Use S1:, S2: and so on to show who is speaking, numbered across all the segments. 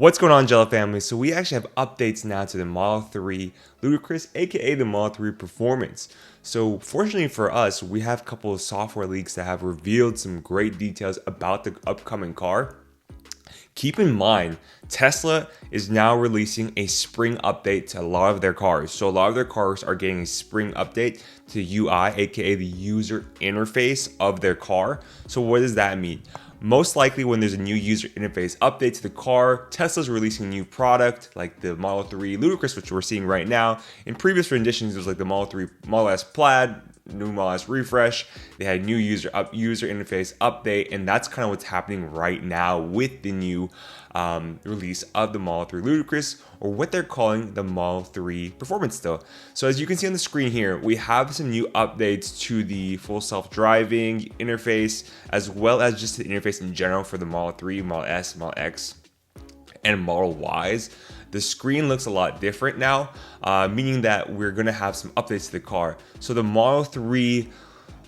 S1: What's going on, Angelo family? So we actually have updates now to the Model 3 Ludicrous, aka the Model 3 Performance. So fortunately for us, we have a couple of software leaks that have revealed some great details about the upcoming car. Keep in mind, Tesla is now releasing a spring update to a lot of their cars. So a lot of their cars are getting a spring update to UI, aka the user interface of their car. So what does that mean? Most likely when there's a new user interface update to the car, Tesla's releasing a new product like the Model 3 Ludicrous, which we're seeing right now. In previous renditions, it was like the Model 3 Model S Plaid, new Model S refresh. They had new user interface update, and that's kind of what's happening right now with the new release of the Model 3 Ludicrous, or what they're calling the Model 3 Performance still. So as you can see on the screen here, we have some new updates to the full self-driving interface, as well as just the interface in general for the Model 3, Model S, Model X, and Model Ys. The screen looks a lot different now, meaning that we're going to have some updates to the car. So the Model 3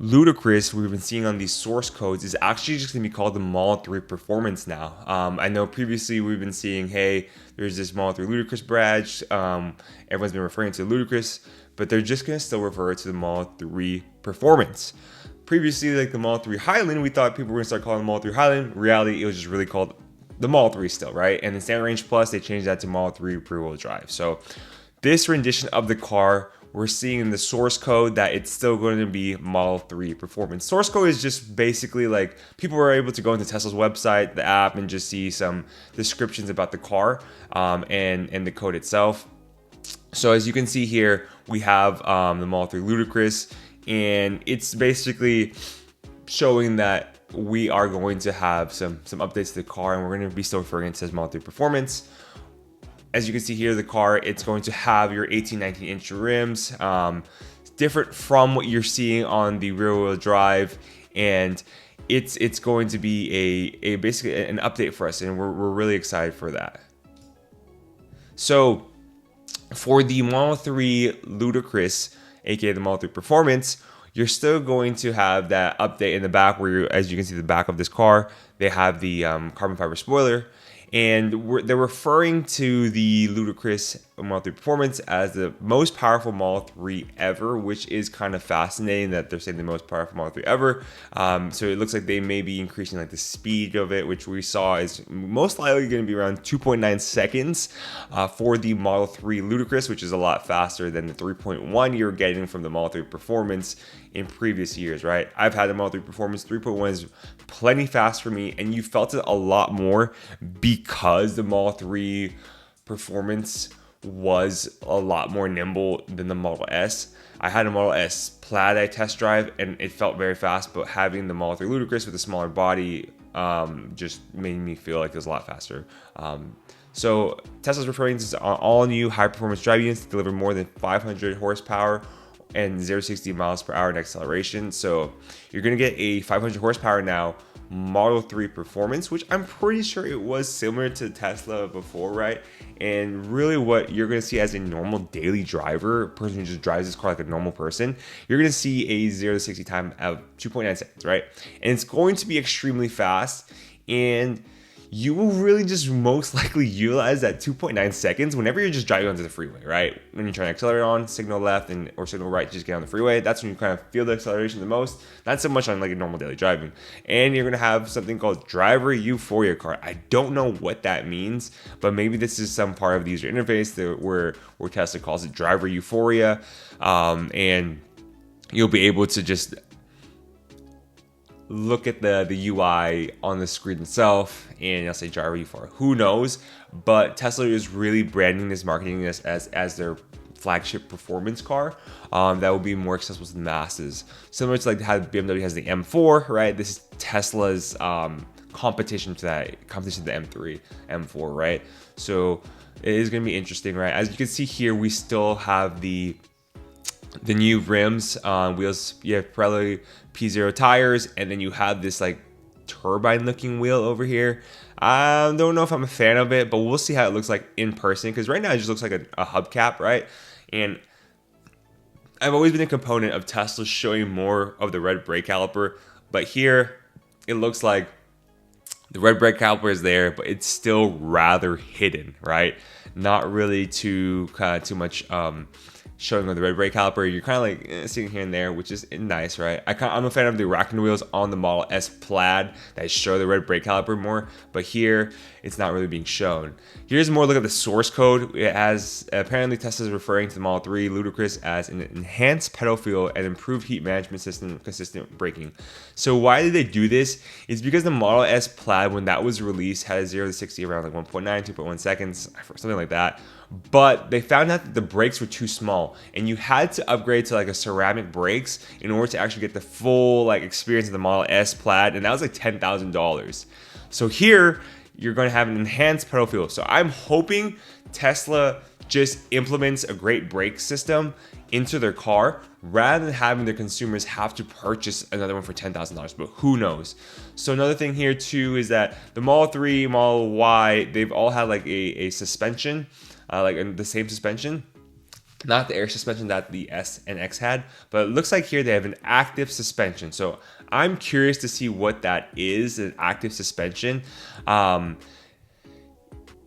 S1: Ludicrous we've been seeing on these source codes is actually just going to be called the Model 3 Performance now. I know previously we've been seeing, hey, there's this Model 3 Ludicrous badge. Everyone's been referring to Ludicrous, but they're just going to still refer to the Model 3 Performance. Previously, like the Model 3 Highland, we thought people were going to start calling the Model 3 Highland. In reality, it was just really called the Model 3 still, right? And the Standard Range Plus, they changed that to Model 3 rear-wheel drive. So this rendition of the car, we're seeing in the source code that it's still going to be Model 3 Performance. Source code is just basically like people were able to go into Tesla's website, the app, and just see some descriptions about the car and the code itself. So as you can see here, we have the Model 3 Ludicrous, and it's basically showing that we are going to have some updates to the car, and we're going to be still referring to it as Model 3 Performance. As you can see here, the car, it's going to have your 18-19-inch rims, different from what you're seeing on the rear-wheel drive, and it's going to be a basically an update for us, and we're really excited for that. So for the Model 3 Ludicrous, aka the Model 3 Performance, you're still going to have that update in the back where, as you can see the back of this car, they have the carbon fiber spoiler. And they're referring to the Ludicrous Model 3 Performance as the most powerful Model 3 ever, which is kind of fascinating that they're saying the most powerful Model 3 ever. So it looks like they may be increasing like the speed of it, which we saw is most likely going to be around 2.9 seconds for the Model 3 Ludicrous, which is a lot faster than the 3.1 you're getting from the Model 3 Performance in previous years, right? I've had the Model 3 Performance. 3.1 is plenty fast for me, and you felt it a lot more because the Model 3 Performance was a lot more nimble than the Model S. I had a Model S Plaid I test drive, and it felt very fast, but having the Model 3 Ludicrous with a smaller body just made me feel like it was a lot faster. So Tesla's referring to all new high-performance drive units to deliver more than 500 horsepower and 0 to 60 miles per hour in acceleration. So you're going to get a 500 horsepower now Model 3 Performance, which I'm pretty sure it was similar to Tesla before, right? And really what you're going to see as a normal daily driver, a person who just drives this car like a normal person, you're going to see a 0 to 60 time of 2.9 seconds, right? And it's going to be extremely fast, and you will really just most likely utilize that 2.9 seconds whenever you're just driving onto the freeway, right? When you're trying to accelerate on, signal left or signal right, just get on the freeway. That's when you kind of feel the acceleration the most. Not so much on like a normal daily driving. And you're going to have something called driver euphoria car. I don't know what that means, but maybe this is some part of the user interface where Tesla calls it driver euphoria. And you'll be able to just look at the UI on the screen itself, and you'll say driver euphoria. Who knows? But Tesla is really branding this, marketing this as their flagship performance car that will be more accessible to the masses. Similar to like how BMW has the M4, right? This is Tesla's competition to the M3, M4, right? So it is going to be interesting, right? As you can see here, we still have the new rims on wheels. You have Pirelli P0 tires, and then you have this like turbine looking wheel over here. I don't know if I'm a fan of it, but we'll see how it looks like in person, because right now it just looks like a hubcap, right? And I've always been a component of Tesla showing more of the red brake caliper, but here it looks like The red brake caliper is there, but it's still rather hidden, right? Not really too much showing on the red brake caliper. You're kind of like seeing here and there, which is nice, right? I'm a fan of the Arachne wheels on the Model S Plaid that show the red brake caliper more, but here it's not really being shown. Here's more look at the source code. It has apparently Tesla is referring to the Model 3 Ludicrous as an enhanced pedal feel and improved heat management system, consistent braking. So why did they do this? It's because the Model S Plaid, when that was released, had a 0 to 60 around like 1.9, 2.1 seconds, something like that. But they found out that the brakes were too small, and you had to upgrade to like a ceramic brakes in order to actually get the full like experience of the Model S Plaid, and that was like $10,000. So here you're going to have an enhanced pedal feel. So I'm hoping Tesla just implements a great brake system into their car rather than having their consumers have to purchase another one for $10,000, but who knows. So another thing here too is that the Model 3, Model Y, they've all had like a suspension, like the same suspension, not the air suspension that the S and X had, but it looks like here they have an active suspension. So I'm curious to see what that is, an active suspension.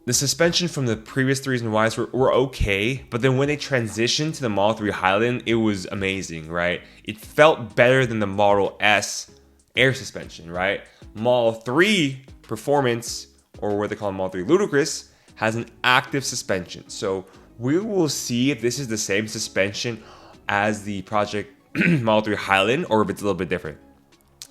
S1: The suspension from the previous 3s and Ys were okay, but then when they transitioned to the Model 3 Highland, it was amazing, right? It felt better than the Model S air suspension, right? Model 3 Performance, or what they call Model 3 Ludicrous, has an active suspension. So we will see if this is the same suspension as the Project Model 3 Highland or if it's a little bit different.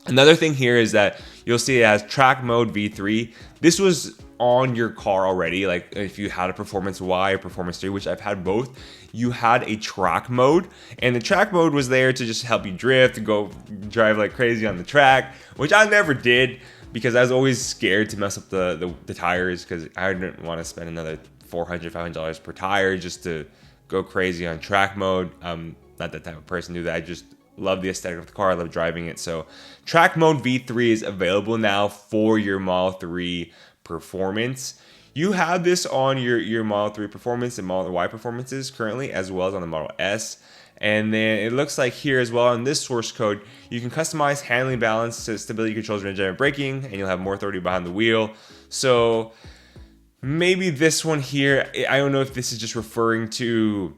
S1: Another thing here is that you'll see it has track mode V3. This was on your car already. Like if you had a Performance Y or Performance 3, which I've had both, you had a track mode, and the track mode was there to just help you drift, go drive like crazy on the track, which I never did because I was always scared to mess up the tires because I didn't want to spend another $400, $500 per tire just to go crazy on track mode. I'm not that type of person to do that. I just love the aesthetic of the car. I love driving it. So track mode V3 is available now for your Model 3 Performance. You have this on your Model 3 Performance and Model Y Performances currently, as well as on the Model S. And then it looks like here as well in this source code, you can customize handling balance to stability controls, regenerative braking, and you'll have more authority behind the wheel. So maybe this one here, I don't know if this is just referring to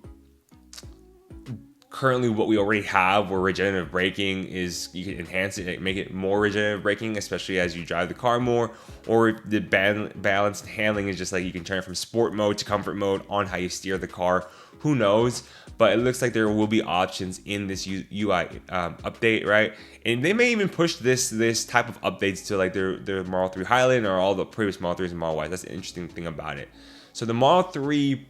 S1: currently what we already have, where regenerative braking is, you can enhance it, make it more regenerative braking, especially as you drive the car more, or if the balance and handling is just like you can turn it from sport mode to comfort mode on how you steer the car. Who knows? But it looks like there will be options in this UI update, right? And they may even push this type of updates to like their Model 3 Highland or all the previous Model 3s and Model Ys. That's the interesting thing about it. So the Model 3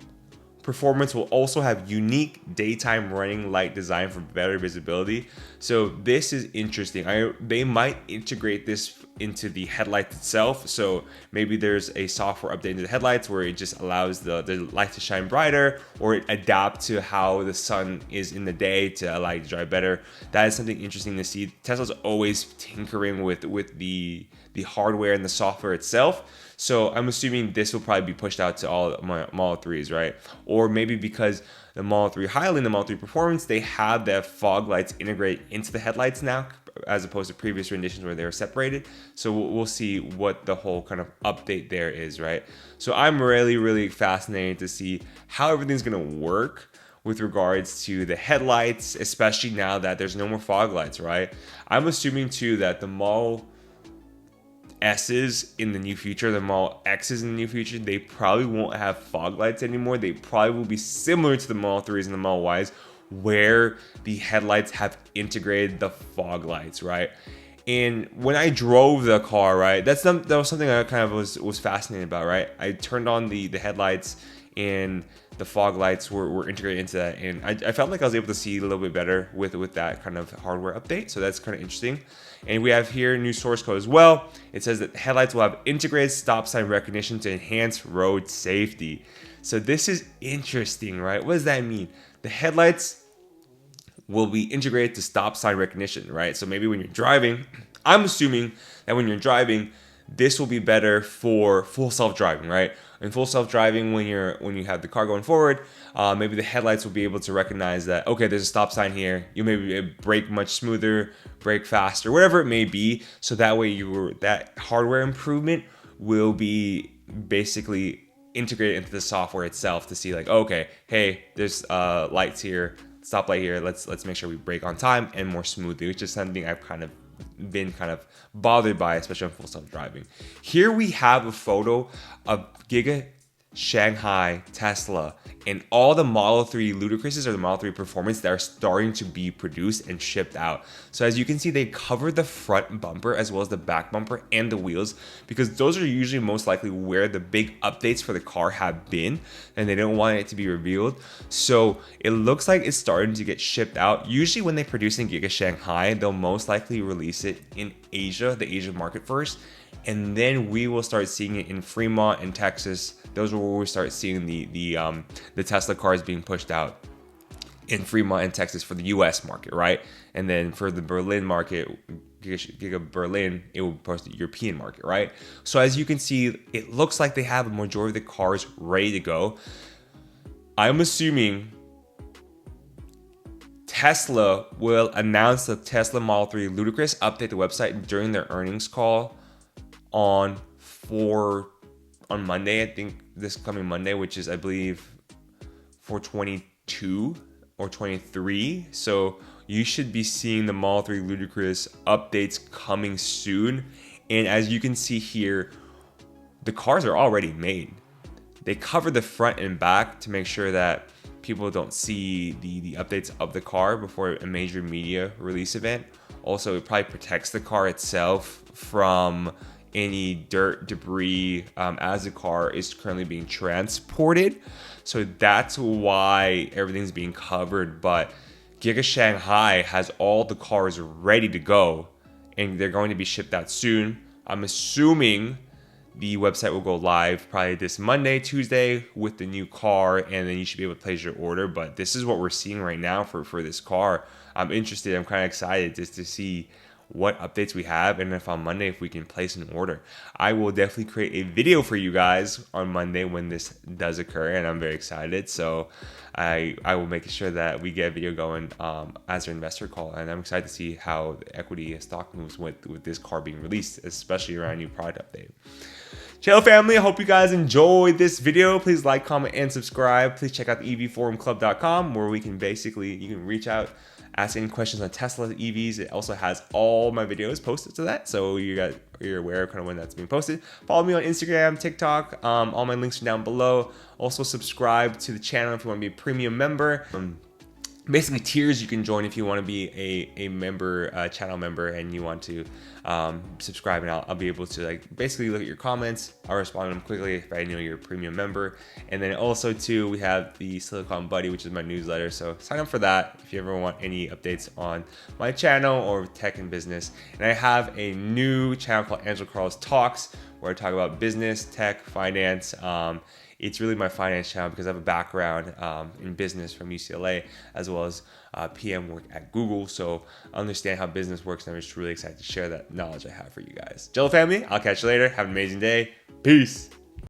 S1: Performance will also have unique daytime running light design for better visibility. So this is interesting. They might integrate this into the headlights itself. So maybe there's a software update into the headlights where it just allows the light to shine brighter, or it adapt to how the sun is in the day to allow you to drive better. That is something interesting to see. Tesla's always tinkering with the hardware and the software itself. So I'm assuming this will probably be pushed out to all my Model 3s, right? Or maybe because the Model 3 Highland, the Model 3 Performance, they have that fog lights integrate into the headlights now, as opposed to previous renditions where they were separated. So we'll see what the whole kind of update there is, right? So I'm really, really fascinated to see how everything's gonna work with regards to the headlights, especially now that there's no more fog lights, right? I'm assuming too that the Model S's in the near future, the Model X's in the near future, they probably won't have fog lights anymore. They probably will be similar to the Model 3s and the Model Ys, where the headlights have integrated the fog lights, right? And when I drove the car, right, that was something I kind of was fascinated about, right? I turned on the headlights and the fog lights were integrated into that, and I felt like I was able to see a little bit better with that kind of hardware update. So that's kind of interesting. And we have here new source code as well. It says that the headlights will have integrated stop sign recognition to enhance road safety. So this is interesting, right? What does that mean? The headlights will be integrated to stop sign recognition, right? So maybe when you're driving, I'm assuming that when you're driving, this will be better for full self-driving, right? In full self-driving, when you have the car going forward, maybe the headlights will be able to recognize that, okay, there's a stop sign here. You maybe brake much smoother, brake faster, whatever it may be. So that way that hardware improvement will be basically integrated into the software itself to see like, okay, hey, there's lights here, stoplight here. Let's make sure we brake on time and more smoothly, which is something I've been bothered by, especially on full self-driving. Here we have a photo of Giga Shanghai Tesla and all the Model 3 Ludicrouses or the Model 3 Performance that are starting to be produced and shipped out. So as you can see, they cover the front bumper as well as the back bumper and the wheels, because those are usually most likely where the big updates for the car have been, and they don't want it to be revealed. So it looks like it's starting to get shipped out. Usually when they produce in Giga Shanghai, they'll most likely release it in Asia, the Asian market first, and then we will start seeing it in Fremont and Texas. Those are where we start seeing the Tesla cars being pushed out in Fremont and Texas for the US market, right? And then for the Berlin market, Giga Berlin, it will push the European market, right? So as you can see, it looks like they have a majority of the cars ready to go. I'm assuming Tesla will announce the Tesla Model 3 Ludicrous, update the website during their earnings call on Monday, I think this coming Monday, which is I believe 4/22 or 23. So you should be seeing the Model 3 Ludicrous updates coming soon. And as you can see here, the cars are already made. They cover the front and back to make sure that people don't see the updates of the car before a major media release event. Also, it probably protects the car itself from any dirt, debris as the car is currently being transported. So that's why everything's being covered. But Giga Shanghai has all the cars ready to go, and they're going to be shipped out soon. I'm assuming the website will go live probably this Monday, Tuesday with the new car, and then you should be able to place your order. But this is what we're seeing right now for this car. I'm interested. I'm kind of excited just to see what updates we have, and if on Monday if we can place an order. I will definitely create a video for you guys on Monday when this does occur, and I'm very excited. So I will make sure that we get a video going as our investor call, and I'm excited to see how the equity and stock moves with this car being released, especially around a new product update. Channel family, I hope you guys enjoyed this video. Please like, comment, and subscribe. Please check out the evforumclub.com where you can reach out, ask any questions on Tesla EVs. It also has all my videos posted to that, so you're aware of kind of when that's being posted. Follow me on Instagram, TikTok. All my links are down below. Also subscribe to the channel if you want to be a premium member. Basically tiers you can join if you want to be a member, channel member, and you want to subscribe, and I'll be able to basically look at your comments. I'll respond to them quickly if I know you're a premium member. And then also too, we have the Silicon Buddy, which is my newsletter, so sign up for that if you ever want any updates on my channel or tech and business. And I have a new channel called Angelo Talks, where I talk about business, tech, finance. It's really my finance channel because I have a background in business from UCLA, as well as PM work at Google. So I understand how business works, and I'm just really excited to share that knowledge I have for you guys. Jello family, I'll catch you later. Have an amazing day. Peace.